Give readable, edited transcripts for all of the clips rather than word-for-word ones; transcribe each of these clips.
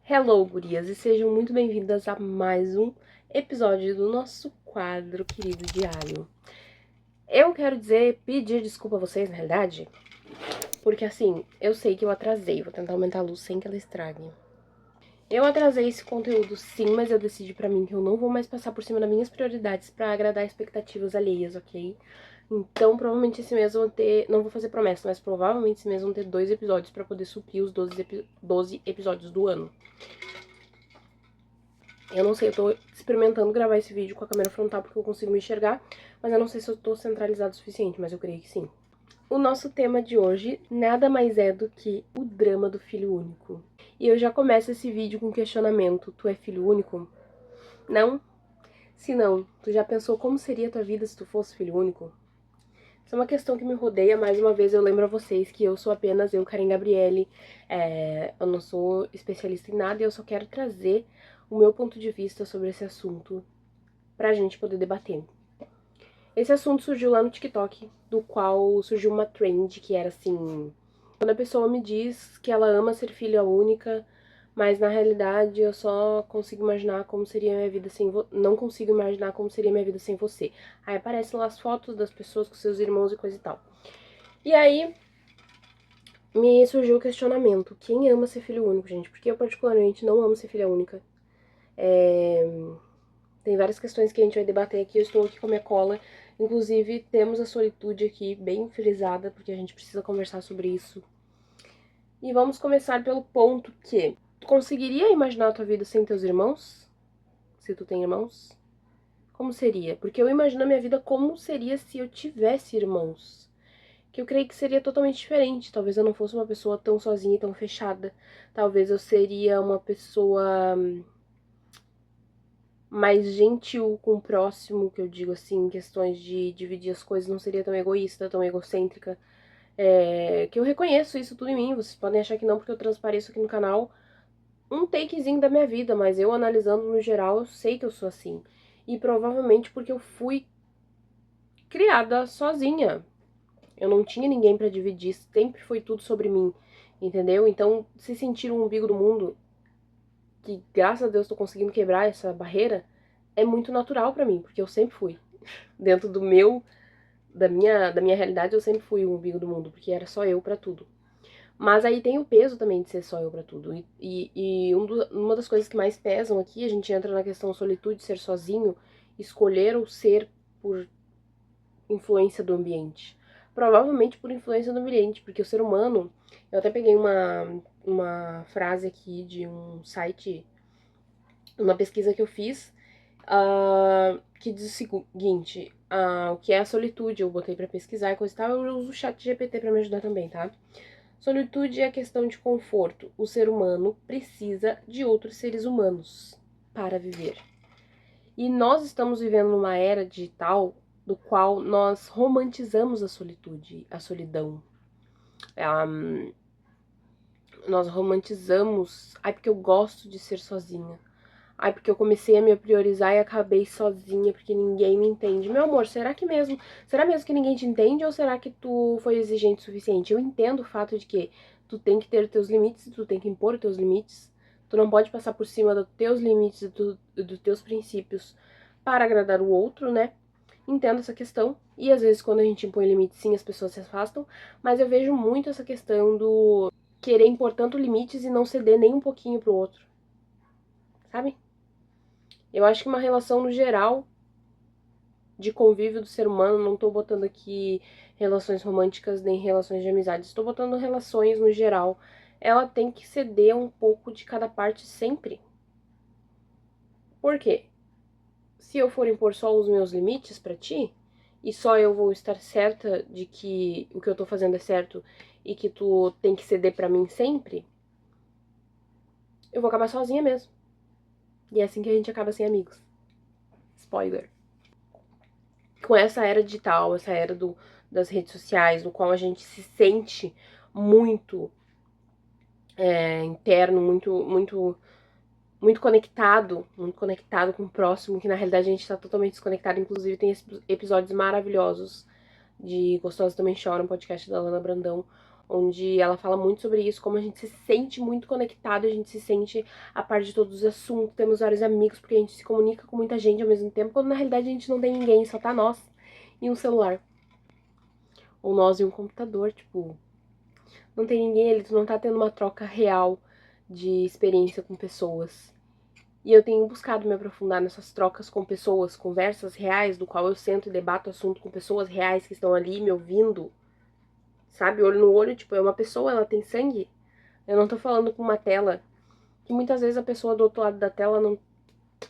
Hello, gurias, e sejam muito bem-vindas a mais um episódio do nosso quadro querido diário. Eu quero pedir desculpa a vocês, na realidade, porque assim, eu sei que eu atrasei, vou tentar aumentar a luz sem que ela estrague. Eu atrasei esse conteúdo sim, mas eu decidi pra mim que eu não vou mais passar por cima das minhas prioridades pra agradar expectativas alheias, ok? Então, provavelmente esse mês eu vou ter, não vou fazer promessa, mas provavelmente esse mês vão ter 2 episódios pra poder suprir os 12 episódios do ano. Eu não sei, eu tô experimentando gravar esse vídeo com a câmera frontal porque eu consigo me enxergar, mas eu não sei se eu tô centralizado o suficiente, mas eu creio que sim. O nosso tema de hoje nada mais é do que o drama do filho único. E eu já começo esse vídeo com um questionamento: tu é filho único? Não? Se não, tu já pensou como seria a tua vida se tu fosse filho único? Isso é uma questão que me rodeia. Mais uma vez eu lembro a vocês que eu sou apenas eu, Karen Gabriele, eu não sou especialista em nada e eu só quero trazer o meu ponto de vista sobre esse assunto pra gente poder debater. Esse assunto surgiu lá no TikTok, do qual surgiu uma trend que era assim: quando a pessoa me diz que ela ama ser filha única, mas na realidade eu só consigo imaginar como seria minha vida sem não consigo imaginar como seria minha vida sem você. Aí aparecem lá as fotos das pessoas com seus irmãos e coisa e tal. E aí me surgiu o questionamento: quem ama ser filho único, gente? Porque eu particularmente não amo ser filha única. Tem várias questões que a gente vai debater aqui. Eu estou aqui com a minha cola. Inclusive, temos a solitude aqui bem frisada, porque a gente precisa conversar sobre isso. E vamos começar pelo ponto que: tu conseguiria imaginar a tua vida sem teus irmãos? Se tu tem irmãos? Como seria? Porque eu imagino a minha vida como seria se eu tivesse irmãos. Que eu creio que seria totalmente diferente. Talvez eu não fosse uma pessoa tão sozinha e tão fechada. Talvez eu seria uma pessoa mais gentil com o próximo, que eu digo assim, em questões de dividir as coisas, não seria tão egoísta, tão egocêntrica. Que eu reconheço isso tudo em mim, vocês podem achar que não porque eu transpareço aqui no canal um takezinho da minha vida, mas eu analisando no geral, eu sei que eu sou assim. E provavelmente porque eu fui criada sozinha. Eu não tinha ninguém pra dividir, sempre foi tudo sobre mim, entendeu? Então, se sentir o umbigo do mundo, que graças a Deus tô conseguindo quebrar essa barreira, é muito natural pra mim, porque eu sempre fui. Dentro da minha realidade, eu sempre fui o umbigo do mundo, porque era só eu pra tudo. Mas aí tem o peso também de ser só eu pra tudo. Uma das coisas que mais pesam aqui, a gente entra na questão solitude, ser sozinho, escolher ou ser por influência do ambiente. Provavelmente por influência do ambiente, porque o ser humano. Eu até peguei uma frase aqui de um site, uma pesquisa que eu fiz, que diz o seguinte: o que é a solitude? Eu botei pra pesquisar e coisa e tal. Eu uso o chat GPT pra me ajudar também, tá? Solitude é questão de conforto. O ser humano precisa de outros seres humanos para viver. E nós estamos vivendo numa era digital do qual nós romantizamos a solitude, a solidão. Nós romantizamos, ai, porque eu gosto de ser sozinha. Ai, porque eu comecei a me priorizar e acabei sozinha porque ninguém me entende. Meu amor, será mesmo que ninguém te entende ou será que tu foi exigente o suficiente? Eu entendo o fato de que tu tem que ter teus limites, tu tem que impor teus limites. Tu não pode passar por cima dos teus limites e dos teus princípios para agradar o outro, né? Entendo essa questão. E às vezes quando a gente impõe limites, sim, as pessoas se afastam. Mas eu vejo muito essa questão do querer impor tanto limites e não ceder nem um pouquinho pro outro, sabe? Eu acho que uma relação no geral de convívio do ser humano, não tô botando aqui relações românticas nem relações de amizade, estou botando relações no geral, ela tem que ceder um pouco de cada parte sempre. Por quê? Se eu for impor só os meus limites pra ti, e só eu vou estar certa de que o que eu tô fazendo é certo e que tu tem que ceder pra mim sempre, eu vou acabar sozinha mesmo. E é assim que a gente acaba sem amigos. Spoiler. Com essa era digital, essa era das redes sociais, no qual a gente se sente muito interno, muito conectado com o próximo, que na realidade a gente tá totalmente desconectado. Inclusive tem esses episódios maravilhosos de Gostosas Também Choram, podcast da Lana Brandão, onde ela fala muito sobre isso, como a gente se sente muito conectado, a gente se sente a par de todos os assuntos, temos vários amigos, porque a gente se comunica com muita gente ao mesmo tempo, quando na realidade a gente não tem ninguém, só tá nós e um celular. Ou nós e um computador, tipo, não tem ninguém ali, tu não tá tendo uma troca real de experiência com pessoas. E eu tenho buscado me aprofundar nessas trocas com pessoas, conversas reais, do qual eu sento e debato assunto com pessoas reais que estão ali me ouvindo, sabe? Olho no olho, tipo, é uma pessoa, ela tem sangue. Eu não tô falando com uma tela, que muitas vezes a pessoa do outro lado da tela não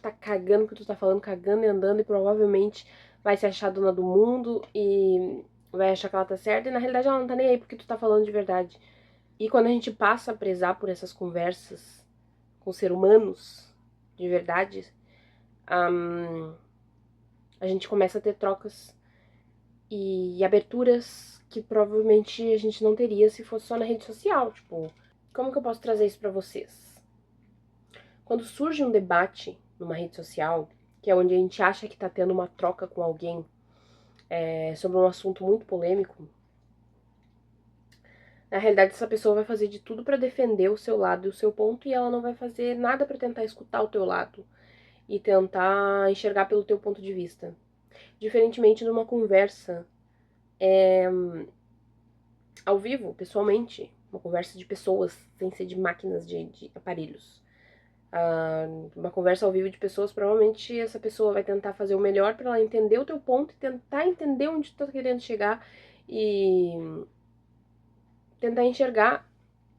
tá cagando o que tu tá falando, cagando e andando, e provavelmente vai se achar dona do mundo e vai achar que ela tá certa, e na realidade ela não tá nem aí porque tu tá falando de verdade. E quando a gente passa a prezar por essas conversas com seres humanos, de verdade, a gente começa a ter trocas e aberturas que provavelmente a gente não teria se fosse só na rede social. Tipo, como que eu posso trazer isso pra vocês? Quando surge um debate numa rede social, que é onde a gente acha que tá tendo uma troca com alguém sobre um assunto muito polêmico, na realidade essa pessoa vai fazer de tudo pra defender o seu lado e o seu ponto, e ela não vai fazer nada pra tentar escutar o teu lado e tentar enxergar pelo teu ponto de vista. Diferentemente de uma conversa ao vivo, pessoalmente, uma conversa de pessoas, sem ser de máquinas, de aparelhos. Uma conversa ao vivo de pessoas, provavelmente essa pessoa vai tentar fazer o melhor para ela entender o teu ponto e tentar entender onde tu tá querendo chegar e tentar enxergar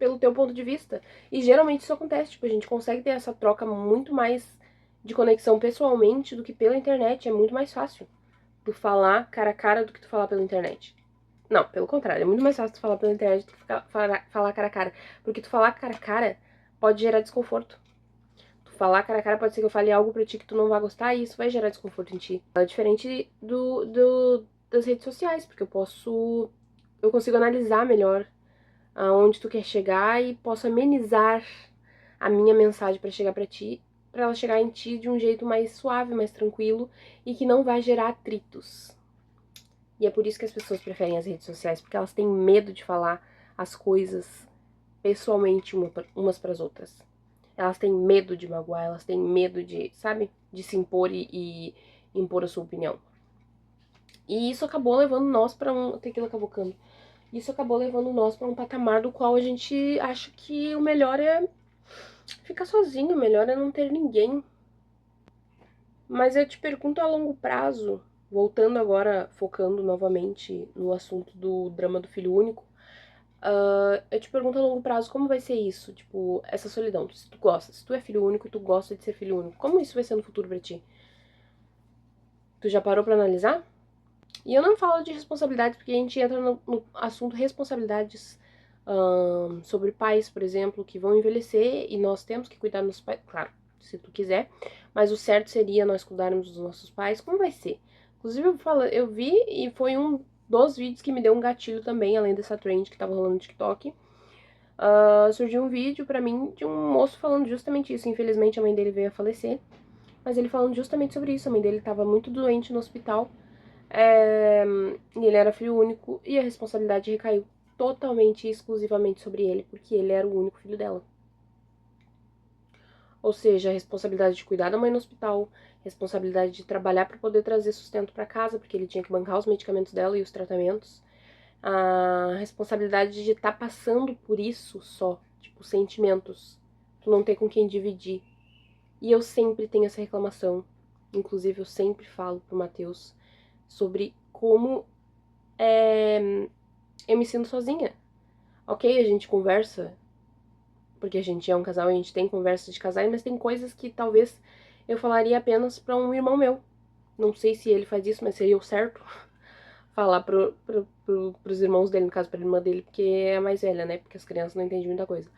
pelo teu ponto de vista. E geralmente isso acontece, tipo, a gente consegue ter essa troca muito mais de conexão pessoalmente do que pela internet, é muito mais fácil tu falar cara a cara do que tu falar pela internet. Não, pelo contrário, é muito mais fácil tu falar pela internet do que falar cara a cara. Porque tu falar cara a cara pode gerar desconforto. Tu falar cara a cara pode ser que eu fale algo pra ti que tu não vai gostar e isso vai gerar desconforto em ti. É diferente das redes sociais, porque eu consigo analisar melhor aonde tu quer chegar e posso amenizar a minha mensagem pra chegar pra ti, pra ela chegar em ti de um jeito mais suave, mais tranquilo e que não vai gerar atritos. E é por isso que as pessoas preferem as redes sociais, porque elas têm medo de falar as coisas pessoalmente umas para as outras. Elas têm medo de magoar, elas têm medo de, sabe, de se impor e impor a sua opinião. E isso acabou levando nós para um, tequila cavocando. Isso acabou levando nós para um patamar do qual a gente acha que o melhor é ficar sozinho, o melhor é não ter ninguém. Mas eu te pergunto a longo prazo, voltando agora, focando novamente no assunto do drama do filho único, eu te pergunto a longo prazo como vai ser isso, tipo, essa solidão. Se tu gosta, se tu é filho único e tu gosta de ser filho único, como isso vai ser no futuro pra ti? Tu já parou pra analisar? E eu não falo de responsabilidades, porque a gente entra no assunto responsabilidades sobre pais, por exemplo, que vão envelhecer e nós temos que cuidar dos nossos pais, claro, se tu quiser, mas o certo seria nós cuidarmos dos nossos pais. Como vai ser? Inclusive, eu vi e foi um dos vídeos que me deu um gatilho também, além dessa trend que tava rolando no TikTok. Surgiu um vídeo pra mim de um moço falando justamente isso. Infelizmente a mãe dele veio a falecer, mas ele falando justamente sobre isso. A mãe dele tava muito doente no hospital, e ele era filho único e a responsabilidade recaiu totalmente e exclusivamente sobre ele, porque ele era o único filho dela. Ou seja, a responsabilidade de cuidar da mãe no hospital, responsabilidade de trabalhar para poder trazer sustento para casa, porque ele tinha que bancar os medicamentos dela e os tratamentos, a responsabilidade de estar passando por isso só, tipo, sentimentos, tu não ter com quem dividir. E eu sempre tenho essa reclamação, inclusive eu sempre falo pro Matheus sobre como eu me sinto sozinha. Ok, a gente conversa, porque a gente é um casal e a gente tem conversas de casais, mas tem coisas que talvez eu falaria apenas pra um irmão meu. Não sei se ele faz isso, mas seria o certo falar pros irmãos dele, no caso pra irmã dele, porque é a mais velha, né? Porque as crianças não entendem muita coisa.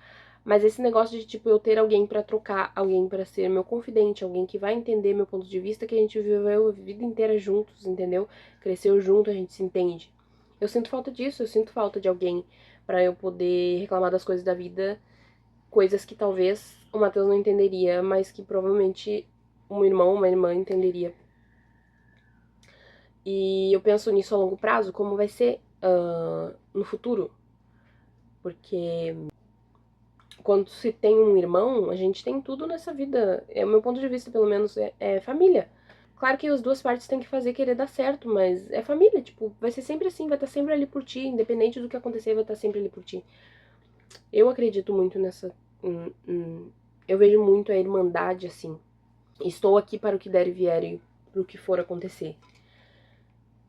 Mas esse negócio de, tipo, eu ter alguém pra trocar, alguém pra ser meu confidente, alguém que vai entender meu ponto de vista, que a gente viveu a vida inteira juntos, entendeu? Cresceu junto, a gente se entende. Eu sinto falta disso, eu sinto falta de alguém pra eu poder reclamar das coisas da vida, coisas que talvez o Matheus não entenderia, mas que provavelmente um irmão, uma irmã entenderia. E eu penso nisso a longo prazo, como vai ser no futuro. Porque quando se tem um irmão, a gente tem tudo nessa vida. É o meu ponto de vista, pelo menos, é família. Claro que as duas partes têm que fazer querer dar certo, mas é família, tipo, vai ser sempre assim, vai estar sempre ali por ti, independente do que acontecer, vai estar sempre ali por ti. Eu acredito muito nessa. Eu vejo muito a irmandade assim. Estou aqui para o que der e vier e para o que for acontecer.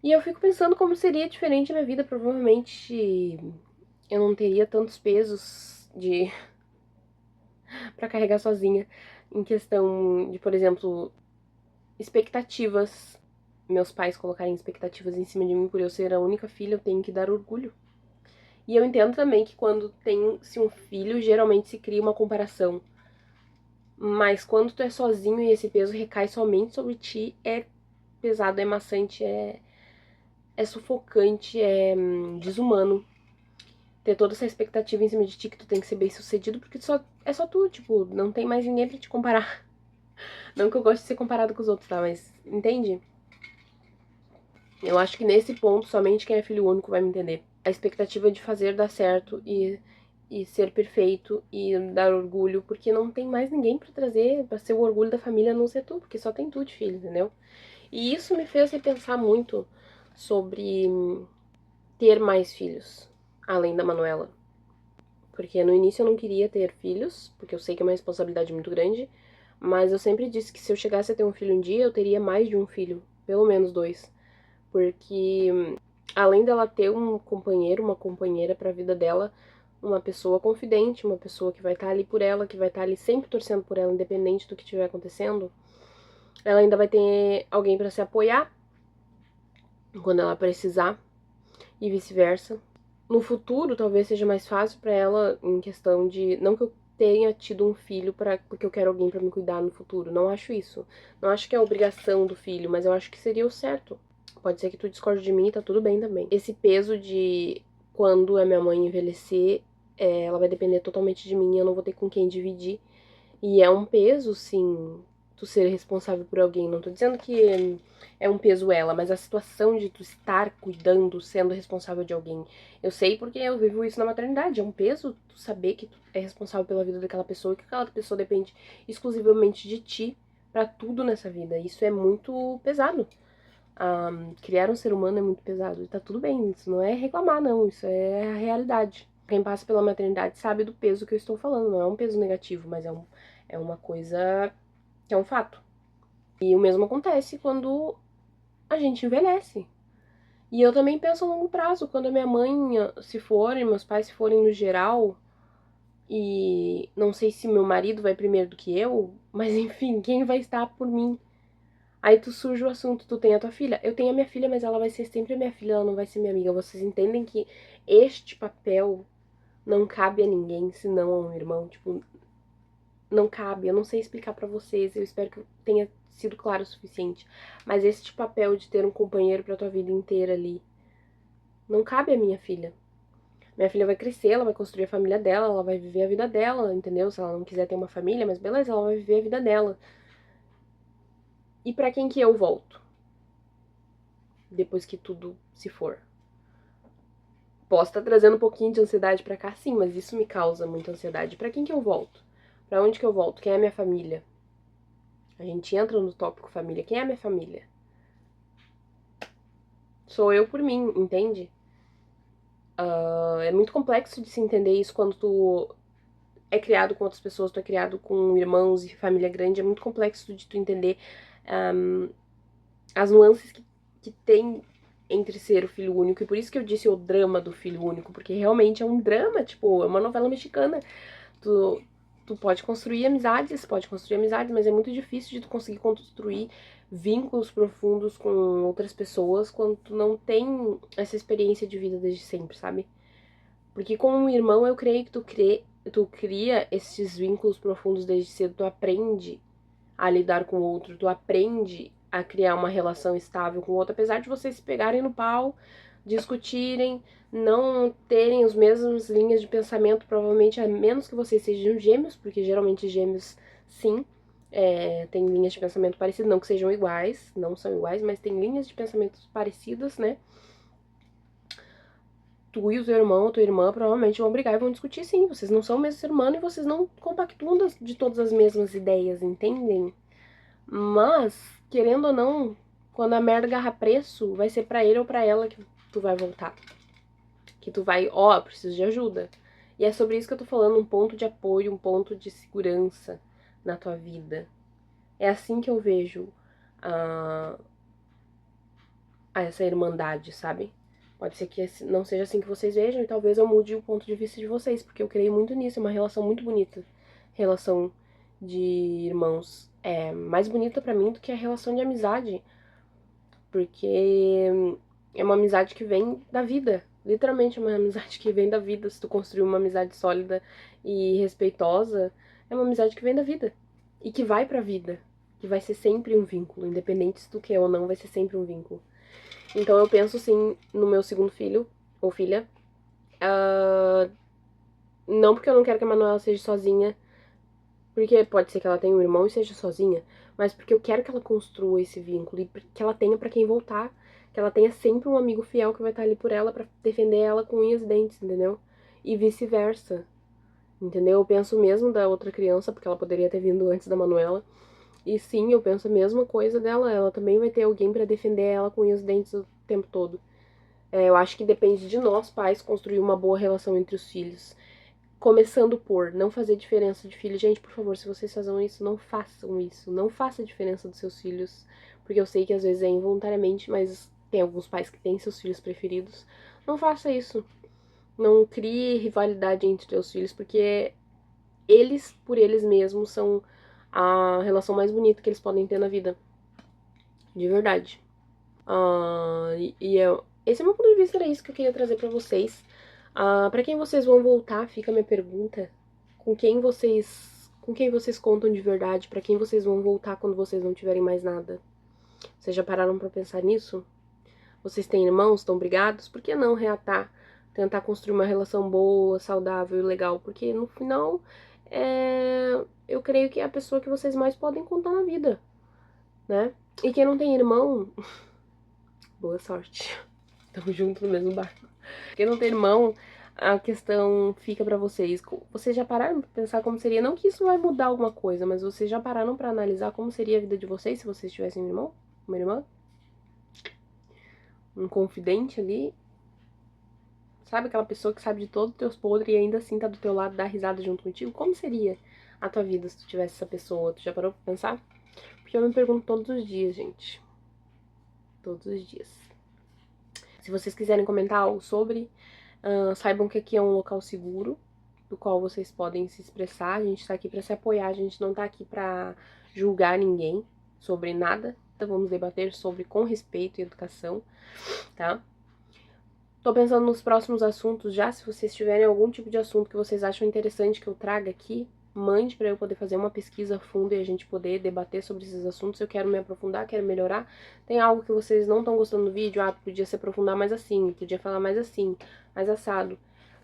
E eu fico pensando como seria diferente a minha vida. Provavelmente eu não teria tantos pesos de para carregar sozinha. Em questão de, por exemplo, expectativas. Meus pais colocarem expectativas em cima de mim por eu ser a única filha, eu tenho que dar orgulho. E eu entendo também que quando tem-se um filho, geralmente se cria uma comparação. Mas quando tu é sozinho e esse peso recai somente sobre ti, é pesado, é maçante, é sufocante, é desumano. Ter toda essa expectativa em cima de ti que tu tem que ser bem sucedido, porque é só tu, tipo, não tem mais ninguém pra te comparar. Não que eu goste de ser comparado com os outros, tá? Mas, entende? Eu acho que nesse ponto, somente quem é filho único vai me entender. A expectativa de fazer dar certo e ser perfeito e dar orgulho, porque não tem mais ninguém pra trazer, pra ser o orgulho da família, a não ser tu, porque só tem tu de filho, entendeu? E isso me fez repensar muito sobre ter mais filhos, além da Manuela. Porque no início eu não queria ter filhos, porque eu sei que é uma responsabilidade muito grande, mas eu sempre disse que se eu chegasse a ter um filho um dia, eu teria mais de um filho, pelo menos dois. Porque além dela ter um companheiro, uma companheira pra vida dela, uma pessoa confidente, uma pessoa que vai estar ali por ela, que vai estar ali sempre torcendo por ela, independente do que estiver acontecendo, ela ainda vai ter alguém pra se apoiar quando ela precisar e vice-versa. No futuro, talvez seja mais fácil pra ela em questão de não que eu tenha tido um filho porque eu quero alguém pra me cuidar no futuro. Não acho isso. Não acho que é a obrigação do filho, mas eu acho que seria o certo. Pode ser que tu discorde de mim, tá tudo bem também. Esse peso de quando a minha mãe envelhecer, ela vai depender totalmente de mim, eu não vou ter com quem dividir. E é um peso, sim, tu ser responsável por alguém. Não tô dizendo que é um peso ela, mas a situação de tu estar cuidando, sendo responsável de alguém. Eu sei porque eu vivo isso na maternidade. É um peso tu saber que tu é responsável pela vida daquela pessoa e que aquela pessoa depende exclusivamente de ti pra tudo nessa vida. Isso é muito pesado. Criar um ser humano é muito pesado. E tá tudo bem, isso não é reclamar, não. Isso é a realidade. Quem passa pela maternidade sabe do peso que eu estou falando. Não é um peso negativo, mas é uma coisa que é um fato. E o mesmo acontece quando a gente envelhece. E eu também penso a longo prazo. Quando a minha mãe se for e meus pais se forem no geral, e não sei se meu marido vai primeiro do que eu, mas enfim, quem vai estar por mim? Aí tu surge o assunto, tu tem a tua filha. Eu tenho a minha filha, mas ela vai ser sempre a minha filha, ela não vai ser minha amiga. Vocês entendem que este papel não cabe a ninguém, senão a um irmão. Tipo, não cabe. Eu não sei explicar pra vocês, eu espero que eu tenha sido claro o suficiente. Mas este papel de ter um companheiro pra tua vida inteira ali, não cabe a minha filha. Minha filha vai crescer, ela vai construir a família dela, ela vai viver a vida dela, entendeu? Se ela não quiser ter uma família, mas beleza, ela vai viver a vida dela. E pra quem que eu volto? Depois que tudo se for. Posso estar trazendo um pouquinho de ansiedade pra cá, sim, mas isso me causa muita ansiedade. Pra quem que eu volto? Pra onde que eu volto? Quem é minha família? A gente entra no tópico família. Quem é minha família? Sou eu por mim, entende? É muito complexo de se entender isso quando tu é criado com outras pessoas, tu é criado com irmãos e família grande. É muito complexo de tu entender as nuances que tem entre ser o filho único. E por isso que eu disse o drama do filho único, porque realmente é um drama, tipo, é uma novela mexicana. Tu, tu pode construir amizades, mas é muito difícil de tu conseguir construir vínculos profundos com outras pessoas quando tu não tem essa experiência de vida desde sempre, sabe? Porque como um irmão, eu creio que tu cria esses vínculos profundos desde cedo, tu aprende a lidar com o outro, tu aprende a criar uma relação estável com o outro, apesar de vocês se pegarem no pau, discutirem, não terem as mesmas linhas de pensamento, provavelmente, a menos que vocês sejam gêmeos, porque geralmente gêmeos, sim, têm linhas de pensamento parecidas, não que sejam iguais, não são iguais, mas tem linhas de pensamento parecidas, né? tu e o teu irmão ou tua irmã provavelmente vão brigar e vão discutir sim. Vocês não são o mesmo ser humano e vocês não compactuam de todas as mesmas ideias, entendem? Mas, querendo ou não, quando a merda agarra preço, vai ser pra ele ou pra ela que tu vai voltar. Que tu vai, preciso de ajuda. E é sobre isso que eu tô falando, um ponto de apoio, um ponto de segurança na tua vida. É assim que eu vejo essa irmandade, sabe? Pode ser que não seja assim que vocês vejam e talvez eu mude o ponto de vista de vocês, porque eu creio muito nisso, é uma relação muito bonita. Relação de irmãos é mais bonita pra mim do que a relação de amizade, porque é uma amizade que vem da vida. Literalmente é uma amizade que vem da vida. Se tu construir uma amizade sólida e respeitosa, é uma amizade que vem da vida e que vai pra vida, que vai ser sempre um vínculo, independente se tu quer ou não, vai ser sempre um vínculo. Então eu penso sim no meu segundo filho ou filha. Não porque eu não quero que a Manuela seja sozinha, porque pode ser que ela tenha um irmão e seja sozinha, mas porque eu quero que ela construa esse vínculo e que ela tenha pra quem voltar, que ela tenha sempre um amigo fiel que vai estar ali por ela pra defender ela com unhas e dentes, entendeu? E vice-versa, entendeu? Eu penso mesmo da outra criança, porque ela poderia ter vindo antes da Manuela. E sim, eu penso a mesma coisa dela, ela também vai ter alguém pra defender ela com unhas e dentes o tempo todo. Eu acho que depende de nós, pais, construir uma boa relação entre os filhos. Começando por não fazer diferença de filho. Gente, por favor, se vocês fazem isso, não façam isso. Não faça a diferença dos seus filhos. Porque eu sei que às vezes é involuntariamente, mas tem alguns pais que têm seus filhos preferidos. Não faça isso. Não crie rivalidade entre teus filhos, porque eles, por eles mesmos, são a relação mais bonita que eles podem ter na vida. De verdade. Esse é o meu ponto de vista, era isso que eu queria trazer pra vocês. Pra quem vocês vão voltar, fica a minha pergunta. Com quem vocês contam de verdade? Pra quem vocês vão voltar quando vocês não tiverem mais nada? Vocês já pararam pra pensar nisso? Vocês têm irmãos, estão brigados? Por que não reatar? Tentar construir uma relação boa, saudável e legal? Porque no final, eu creio que é a pessoa que vocês mais podem contar na vida, né? E quem não tem irmão, boa sorte. Tamo junto no mesmo barco. Quem não tem irmão, a questão fica pra vocês. Vocês já pararam pra pensar como seria? Não que isso vai mudar alguma coisa, mas vocês já pararam pra analisar como seria a vida de vocês se vocês tivessem um irmão? Uma irmã? Um confidente ali? Sabe aquela pessoa que sabe de todos os teus podres e ainda assim tá do teu lado, dá risada junto contigo? Como seria a tua vida se tu tivesse essa pessoa? Tu já parou pra pensar? Porque eu me pergunto todos os dias, gente. Todos os dias. Se vocês quiserem comentar algo sobre, saibam que aqui é um local seguro, do qual vocês podem se expressar. A gente tá aqui pra se apoiar, a gente não tá aqui pra julgar ninguém sobre nada. Então vamos debater sobre com respeito e educação, tá? Tô pensando nos próximos assuntos já, se vocês tiverem algum tipo de assunto que vocês acham interessante que eu traga aqui, mande pra eu poder fazer uma pesquisa a fundo e a gente poder debater sobre esses assuntos. Eu quero me aprofundar, quero melhorar. Tem algo que vocês não estão gostando do vídeo? Podia se aprofundar mais assim, podia falar mais assim, mais assado.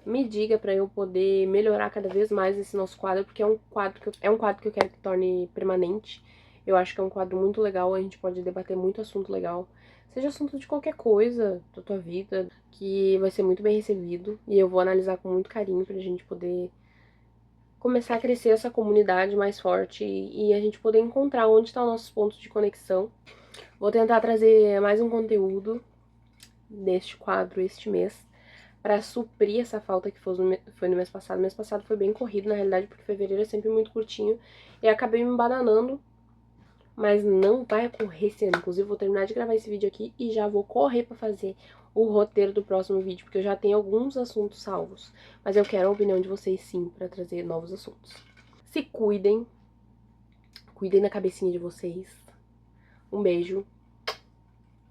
Me diga pra eu poder melhorar cada vez mais esse nosso quadro, porque é um quadro que eu quero que torne permanente. Eu acho que é um quadro muito legal, a gente pode debater muito assunto legal. Seja assunto de qualquer coisa da tua vida, que vai ser muito bem recebido. E eu vou analisar com muito carinho pra gente poder começar a crescer essa comunidade mais forte e a gente poder encontrar onde estão nossos pontos de conexão. Vou tentar trazer mais um conteúdo deste quadro este mês, pra suprir essa falta que foi no mês passado. O mês passado foi bem corrido, na realidade, porque fevereiro é sempre muito curtinho. E acabei me embananando, mas não vai ocorrer esse ano. Inclusive, vou terminar de gravar esse vídeo aqui e já vou correr pra fazer o roteiro do próximo vídeo, porque eu já tenho alguns assuntos salvos. Mas eu quero a opinião de vocês, sim, pra trazer novos assuntos. Se cuidem. Cuidem da cabecinha de vocês. Um beijo.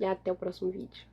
E até o próximo vídeo.